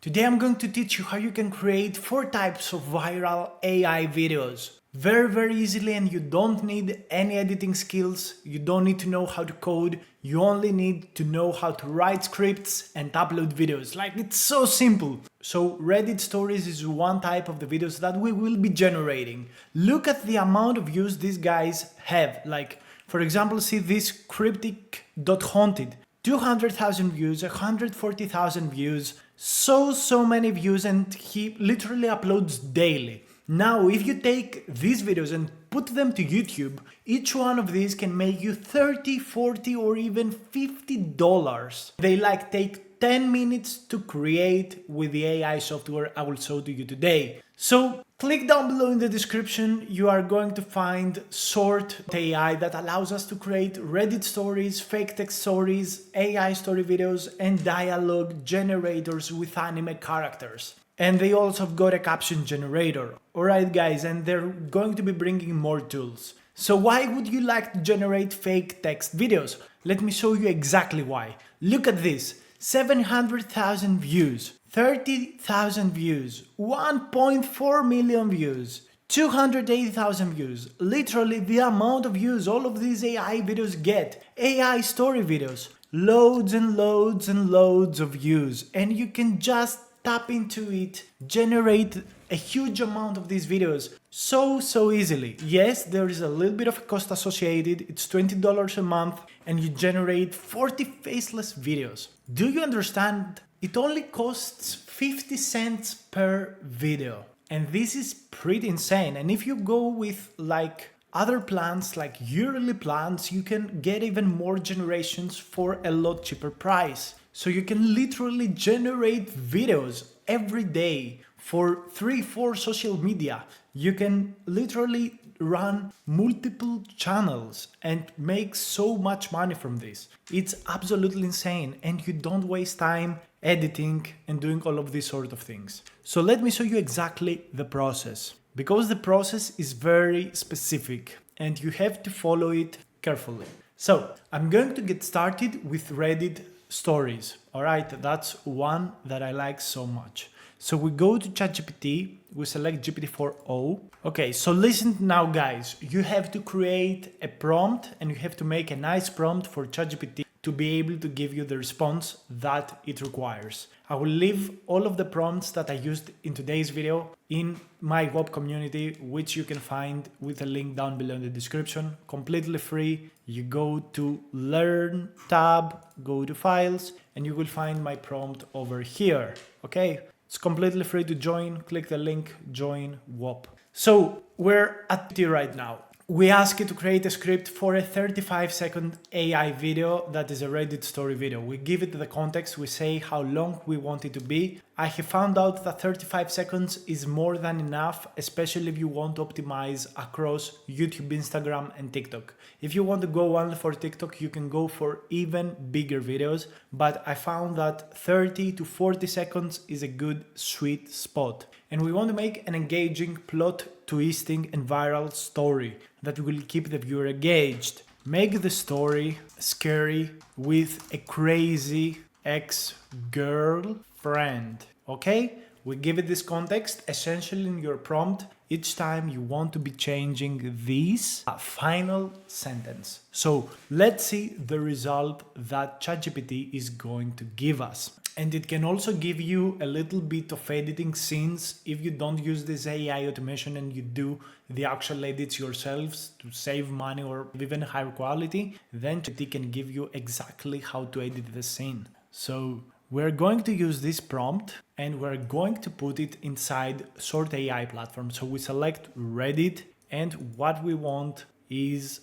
Today I'm going to teach you how you can create 4 types of viral AI videos very easily, and you don't need any editing skills, you don't need to know how to code, you only need to know how to write scripts and upload videos. Like, it's so simple. So Reddit stories is one type of the videos that we will be generating. Look at the amount of views these guys have. Like, for example, see this cryptic.haunted. 200,000 views, 140,000 views, so many views, and he literally uploads daily. Now, if you take these videos and put them to YouTube, each one of these can make you $30, $40, or even $50. They take 10 minutes to create with the AI software I will show to you today. So click down below in the description, you are going to find Sort AI that allows us to create Reddit stories, fake text stories, AI story videos, and dialogue generators with anime characters. And they also have got a caption generator. Alright guys, and they're going to be bringing more tools. So why would you like to generate fake text videos? Let me show you exactly why. Look at this. 700,000 views, 30,000 views, 1.4 million views, 280,000 views. Literally the amount of views all of these AI videos get. AI story videos. Loads and loads of views. And you can just tap into it, generate a huge amount of these videos so easily. Yes, there is a little bit of a cost associated. It's $20 a month and you generate 40 faceless videos. Do you understand? It only costs 50 cents per video. And this is pretty insane. And if you go with like other plans, like yearly plans, you can get even more generations for a lot cheaper price. So you can literally generate videos every day for 3-4 social media. You can literally run multiple channels and make so much money from this. It's absolutely insane, and you don't waste time editing and doing all of these sort of things. So let me show you exactly the process, because the process is very specific and you have to follow it carefully. So I'm going to get started with Reddit stories. Alright, that's one that I like so much. So we go to ChatGPT, we select GPT-4o. Okay, so listen now guys, you have to create a prompt and you have to make a nice prompt for ChatGPT to be able to give you the response that it requires. I will leave all of the prompts that I used in today's video in my WOP community, which you can find with a link down below in the description, completely free. You go to Learn tab, go to Files, and you will find my prompt over here, okay? It's completely free to join. Click the link, join WOP. So we're at T right now. We ask it to create a script for a 35-second AI video that is a Reddit story video. We give it the context, we say how long we want it to be. I have found out that 35 seconds is more than enough, especially if you want to optimize across YouTube, Instagram, and TikTok. If you want to go only for TikTok, you can go for even bigger videos, but I found that 30 to 40 seconds is a good sweet spot. And we want to make an engaging, plot twisting and viral story that will keep the viewer engaged. Make the story scary with a crazy ex-girlfriend. Okay? We give it this context. Essentially in your prompt, each time you want to be changing this final sentence. So let's see the result that ChatGPT is going to give us. And it can also give you a little bit of editing scenes if you don't use this AI automation and you do the actual edits yourselves to save money or even higher quality, then it can give you exactly how to edit the scene. So we're going to use this prompt and we're going to put it inside Sort AI platform. So we select Reddit and what we want is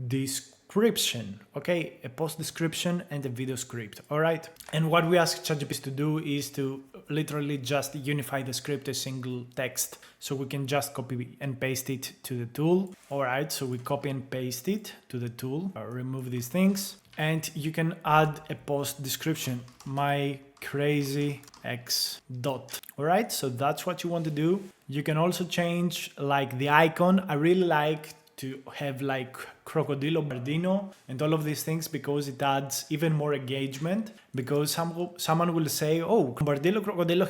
description, okay, a post description and a video script. All right, and what we ask ChatGPT to do is to literally just unify the script to single text, so we can just copy and paste it to the tool. All right, so we copy and paste it to the tool, remove these things, and you can add a post description, my crazy ex dot. All right, so that's what you want to do. You can also change like the icon. I really like to have like Crocodilo Bardino and all of these things because it adds even more engagement. Because someone will say, oh, Bardilo Crocodilo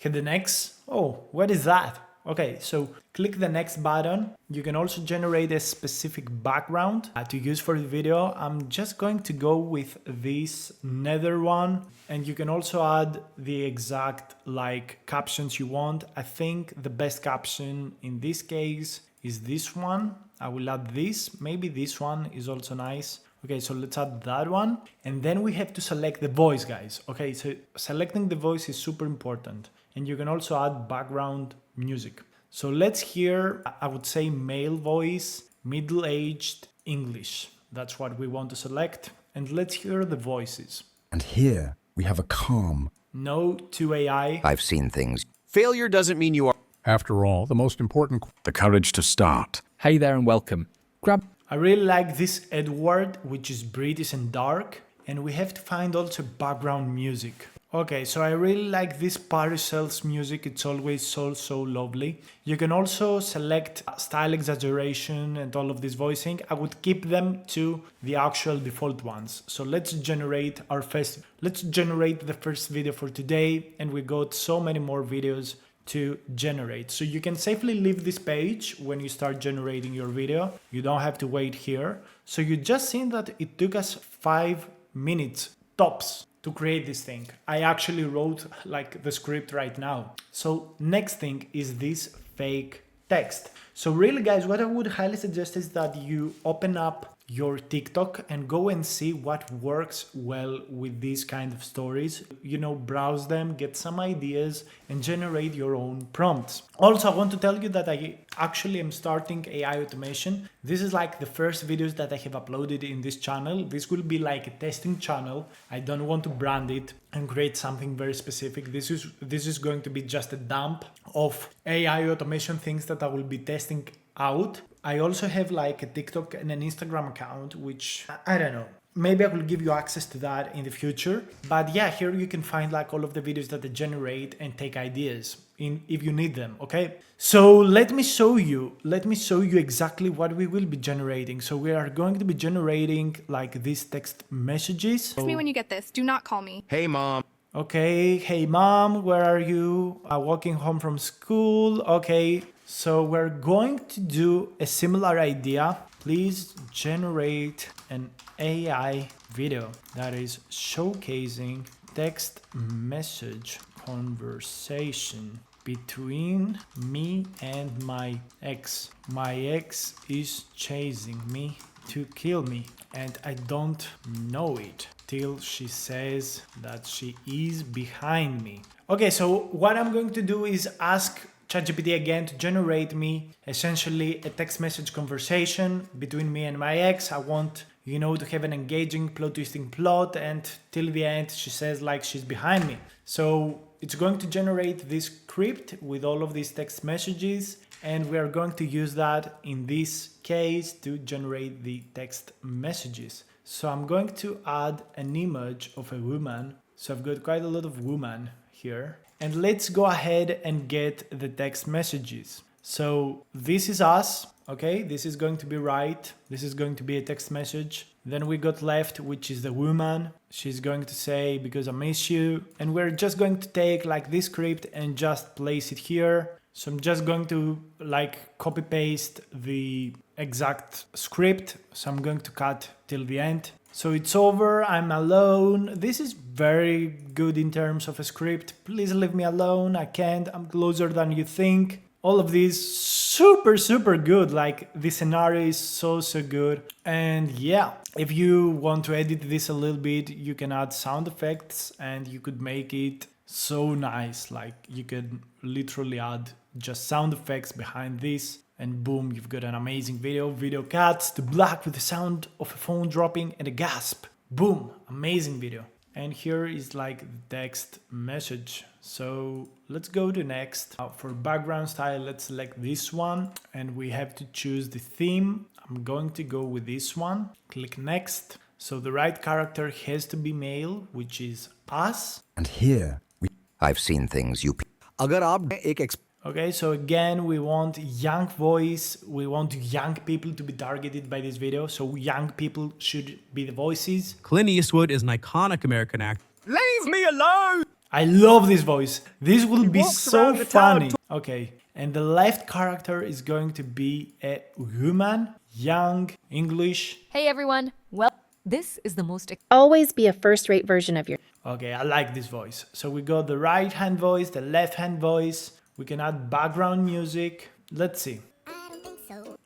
had an X. Oh, what is that? Okay, so click the next button. You can also generate a specific background to use for the video. I'm just going to go with this nether one, and you can also add the exact like captions you want. I think the best caption in this case is this one. I will add this. Maybe this one is also nice. Okay, so let's add that one. And then we have to select the voice, guys. Okay, so selecting the voice is super important. And you can also add background music. So let's hear, I would say male voice, middle-aged English. That's what we want to select. And let's hear the voices. And here we have a calm. No to AI. I've seen things. Failure doesn't mean you are. After all, the most important... The courage to start. Hey there and welcome. Grab... I really like this Edward, which is British and dark. And we have to find also background music. Okay, so I really like this Paracels music. It's always so lovely. You can also select style exaggeration and all of this voicing. I would keep them to the actual default ones. So let's generate the first video for today, and we got so many more videos to generate. So you can safely leave this page when you start generating your video. You don't have to wait here. So you just seen that it took us 5 minutes tops to create this thing. I actually wrote like the script right now. So next thing is this fake text. So really guys, what I would highly suggest is that you open up your TikTok and go and see what works well with these kind of stories. You know, browse them, get some ideas and generate your own prompts. Also, I want to tell you that I actually am starting AI automation. This is like the first videos that I have uploaded in this channel. This will be like a testing channel. I don't want to brand it and create something very specific. This is going to be just a dump of AI automation things that I will be testing out. I also have like a TikTok and an Instagram account, which I don't know. Maybe I will give you access to that in the future. But yeah, here you can find like all of the videos that I generate and take ideas if you need them, okay? So let me show you exactly what we will be generating. So we are going to be generating like these text messages. Ask me when you get this. Do not call me. Hey, Mom. Okay, hey mom, where are you? Walking home from school. Okay, so we're going to do a similar idea. Please generate an AI video that is showcasing text message conversation between me and my ex. My ex is chasing me to kill me and I don't know it till she says that she is behind me. Okay, so what I'm going to do is ask ChatGPT again to generate me essentially a text message conversation between me and my ex. I want, you know, to have an engaging plot twisting plot, and till the end she says like she's behind me. So it's going to generate this script with all of these text messages, and we are going to use that in this case to generate the text messages. So I'm going to add an image of a woman. So I've got quite a lot of women here. And let's go ahead and get the text messages. So this is us, okay? This is going to be right. This is going to be a text message. Then we got left, which is the woman. She's going to say, because I miss you. And we're just going to take like this script and just place it here. So I'm just going to like copy paste the exact script. So I'm going to cut till the end. So it's over, I'm alone. This is very good in terms of a script. Please leave me alone, I can't, I'm closer than you think. All of these super good, like the scenario is so good. And yeah, if you want to edit this a little bit, you can add sound effects and you could make it so nice. Like you could literally add just sound effects behind this. And boom, you've got an amazing video. Video cuts to black with the sound of a phone dropping and a gasp. Boom, amazing video. And here is like the text message. So let's go to next. For background style, let's select this one. And we have to choose the theme. I'm going to go with this one. Click next. So the right character has to be male, which is us. And here we... I've seen things you... अगर आप एक Okay, so again, we want young voice. We want young people to be targeted by this video. So young people should be the voices. Clint Eastwood is an iconic American actor. Leave me alone! I love this voice. This will be walks so around the town funny. Okay, and the left character is going to be a woman, young, English. Hey everyone, well, this is the most Always be a first-rate version of your. Okay, I like this voice. So we got the right hand voice, the left hand voice. We can add background music. Let's see.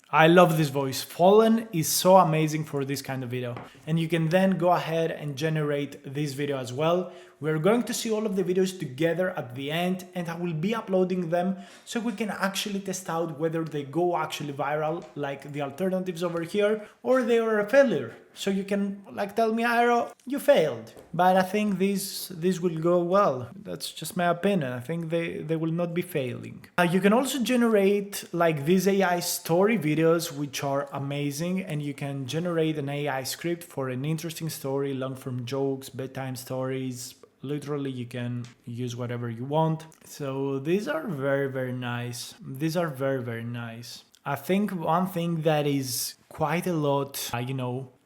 I love this voice. Fallen is so amazing for this kind of video. And you can then go ahead and generate this video as well. We're going to see all of the videos together at the end, and I will be uploading them so we can actually test out whether they go actually viral like the alternatives over here, or they are a failure. So you can like tell me, Airo, you failed. But I think this will go well. That's just my opinion. I think they will not be failing. You can also generate like these AI story videos, which are amazing, and you can generate an AI script for an interesting story, long form jokes, bedtime stories. Literally, you can use whatever you want. So these are very, very nice. These are very, very nice. I think one thing that is quite a lot,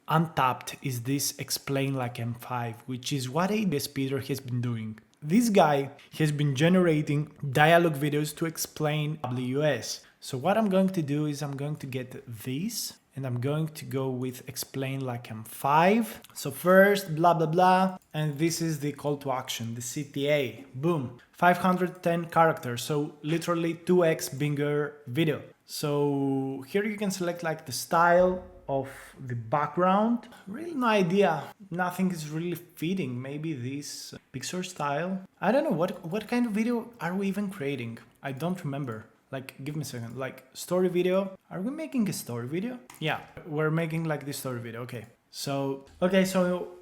untapped is this Explain Like M5, which is what ABS Peter has been doing. This guy has been generating dialogue videos to explain AWS. So what I'm going to do is I'm going to get this and I'm going to go with Explain Like M5. So first, blah, blah, blah. And this is the call to action, the CTA. Boom. 510 characters. So literally 2x bigger video. So here you can select like the style of the background. Really no idea. Nothing is really fitting. Maybe this picture style. I don't know what kind of video are we even creating? I don't remember. Like, give me a second. Like, story video. Are we making a story video? Yeah, we're making like this story video. Okay. So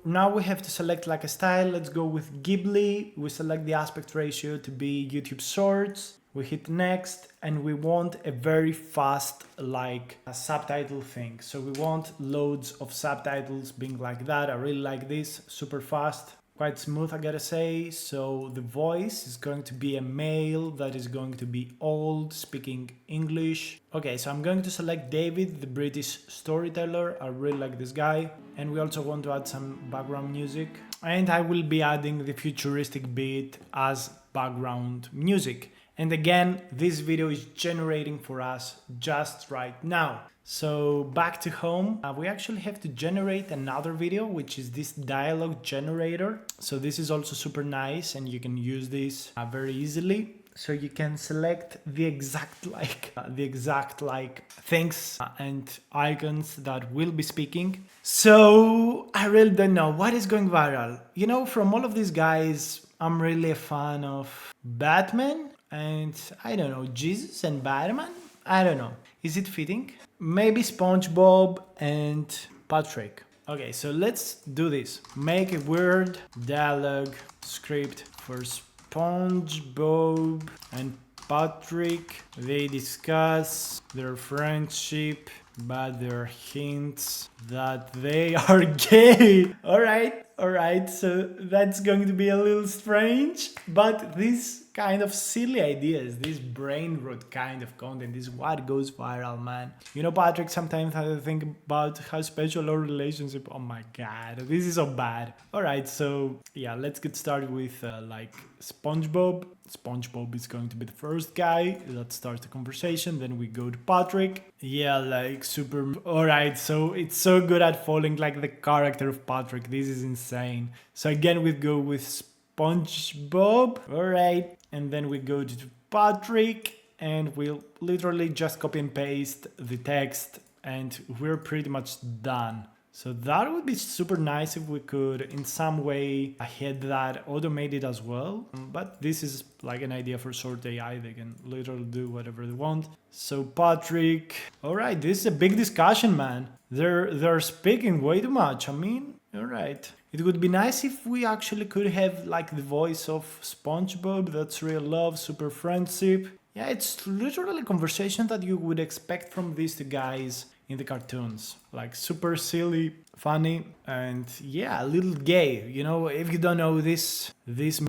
now we have to select like a style. Let's go with Ghibli. We select the aspect ratio to be YouTube Shorts. We hit next and we want a very fast like a subtitle thing. So we want loads of subtitles being like that. I really like this, super fast, quite smooth, I gotta say. So the voice is going to be a male that is going to be old, speaking English. Okay, so I'm going to select David, the British storyteller. I really like this guy. And we also want to add some background music. And I will be adding the futuristic beat as background music. And again, this video is generating for us just right now. So back to home, we actually have to generate another video, which is this dialogue generator. So this is also super nice and you can use this very easily. So you can select the exact things and icons that will be speaking. So I really don't know what is going viral. From all of these guys, I'm really a fan of Batman. And I don't know, Jesus and Batman? I don't know. Is it fitting? Maybe SpongeBob and Patrick. Okay, so let's do this. Make a weird dialogue script for SpongeBob and Patrick. They discuss their friendship, but there are hints that they are gay. Alright, so that's going to be a little strange, but this kind of silly ideas, this brain rot kind of content is what goes viral, man. Patrick, sometimes I think about how special our relationship. Oh my god, this is so bad. Alright, so yeah, let's get started with like SpongeBob. SpongeBob is going to be the first guy that starts the conversation. Then we go to Patrick. Yeah, like super. Alright, so it's so good at following like the character of Patrick. This is insane. So again, we go with SpongeBob. Alright, and then we go to Patrick and we'll literally just copy and paste the text and we're pretty much done. So that would be super nice if we could in some way had that automated as well. But this is like an idea for Short AI. They can literally do whatever they want. So Patrick, all right, this is a big discussion, man. They're speaking way too much. I mean, all right. It would be nice if we actually could have like the voice of SpongeBob. That's real love, super friendship. Yeah, it's literally a conversation that you would expect from these two guys in the cartoons, like super silly, funny, and yeah, a little gay. If you don't know, this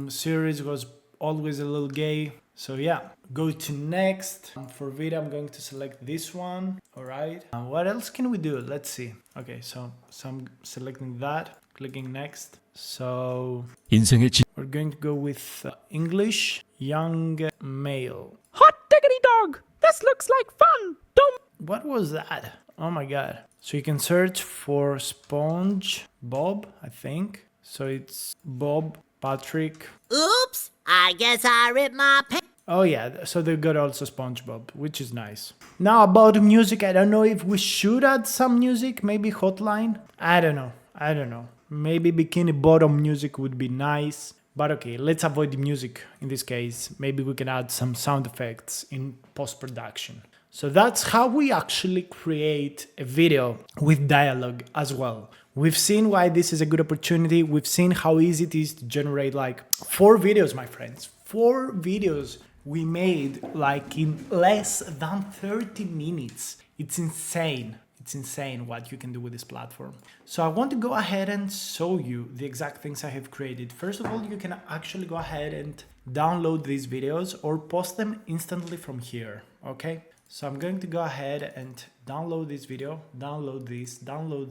series was always a little gay. So yeah, go to next. For video, I'm going to select this one. All right. What else can we do? Let's see. Okay, so I'm selecting that, clicking next. So we're going to go with English, young male. Hot diggity dog! This looks like fun! Don't. What was that? Oh my god. So you can search for SpongeBob, I think. So it's Bob, Patrick. Oops, I guess I ripped my pants. Oh yeah, so they got also SpongeBob, which is nice. Now about music, I don't know if we should add some music, maybe Hotline. I don't know. Maybe Bikini Bottom music would be nice. But okay, let's avoid the music in this case. Maybe we can add some sound effects in post-production. So that's how we actually create a video with dialogue as well. We've seen why this is a good opportunity. We've seen how easy it is to generate like 4 videos, my friends. 4 videos we made like in less than 30 minutes. It's insane. It's insane what you can do with this platform. So I want to go ahead and show you the exact things I have created. First of all, you can actually go ahead and download these videos or post them instantly from here, okay? So I'm going to go ahead and download this video, download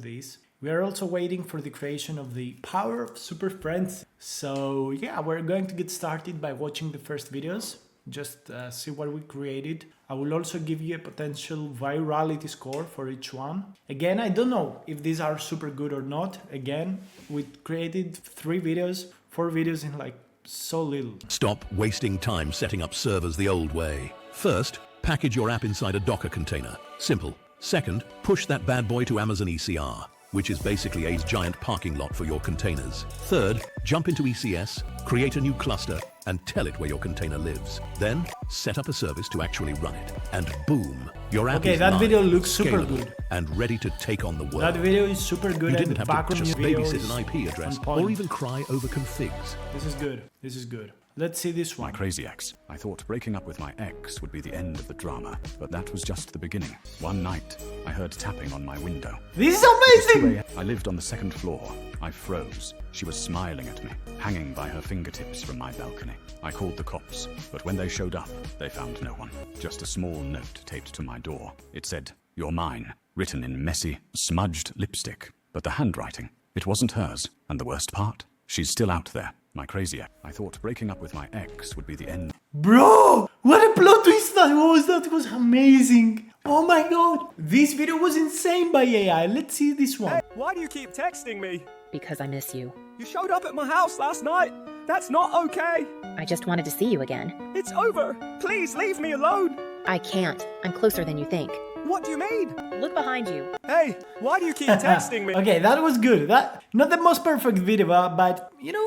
this. We are also waiting for the creation of the Power of Super Friends. So yeah, we're going to get started by watching the first videos. Just see what we created. I will also give you a potential virality score for each one. Again, I don't know if these are super good or not. Again, we created 4 videos in like so little. Stop wasting time setting up servers the old way. First, package your app inside a Docker container. Simple. Second, push that bad boy to Amazon ECR, which is basically a giant parking lot for your containers. Third, jump into ECS, create a new cluster, and tell it where your container lives. Then, set up a service to actually run it. And boom, your app is that live, video looks super scalable, good. and ready to take on the world. That video is super good. You and didn't the have to background just video babysit is an IP address on point. or even cry over configs. This is good. This is good. Let's see this one. My crazy ex. I thought breaking up with my ex would be the end of the drama, but that was just the beginning. One night, I heard tapping on my window. This is amazing! I lived on the 2nd floor. I froze. She was smiling at me, hanging by her fingertips from my balcony. I called the cops, but when they showed up, they found no one. Just a small note taped to my door. It said, "You're mine," written in messy, smudged lipstick. But the handwriting, it wasn't hers. And the worst part? She's still out there. My crazy ex. I thought breaking up with my ex would be the end. Bro, what a plot twist that was! That was amazing! Oh my god! This video was insane by AI. Let's see this one. Hey, why do you keep texting me? Because I miss you. You showed up at my house last night. That's not okay. I just wanted to see you again. It's over. Please leave me alone. I can't. I'm closer than you think. What do you mean? Look behind you. Hey, why do you keep texting me? Okay, that was good. That not the most perfect video, but you know,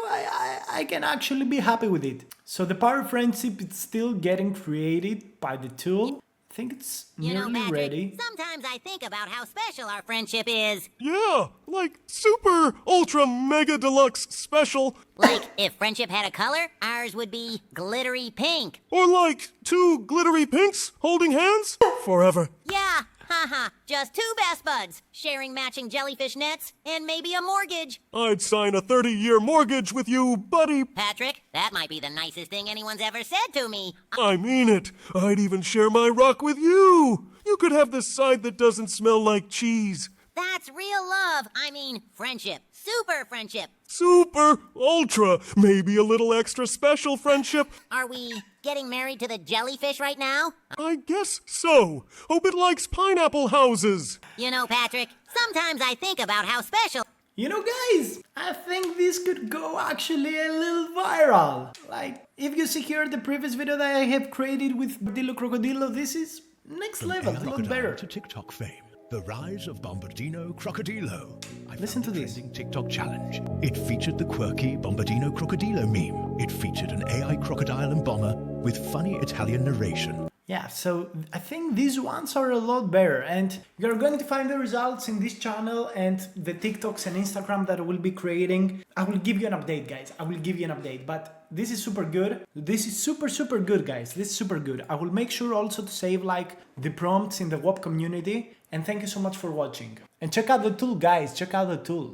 I can actually be happy with it. So the Power of Friendship is still getting created by the tool. I think it's nearly Patrick, ready. sometimes I think about how special our friendship is. Yeah, like super ultra mega deluxe special. Like, if friendship had a color, ours would be glittery pink. Or like 2 glittery pinks holding hands forever. Yeah, haha, just 2 best buds, sharing matching jellyfish nets, and maybe a mortgage. I'd sign a 30-year mortgage with you, buddy. Patrick, that might be the nicest thing anyone's ever said to me. I mean it. I'd even share my rock with you. You could have the side that doesn't smell like cheese. That's real love. I mean, friendship. Super friendship. Super, ultra, maybe a little extra special friendship. Are we getting married to the jellyfish right now? I guess so. Hope it likes pineapple houses. You know, Patrick, sometimes I think about how special. You know, guys, I think this could go actually a little viral. Like, if you secure the previous video that I have created with Bombardino Crocodilo, this is next level, a lot better. To TikTok fame. The rise of Bombardino Crocodilo. Listen to this. TikTok challenge. It featured the quirky Bombardino Crocodilo meme. It featured an AI crocodile and bomber with funny Italian narration. Yeah, so I think these ones are a lot better, and you're going to find the results in this channel and the TikToks and Instagram that I will be creating. I will give you an update, guys. I will give you an update, but this is super good. This is super good, guys. This is super good. I will make sure also to save like the prompts in the WOP community, and thank you so much for watching. And check out the tool, guys. Check out the tool.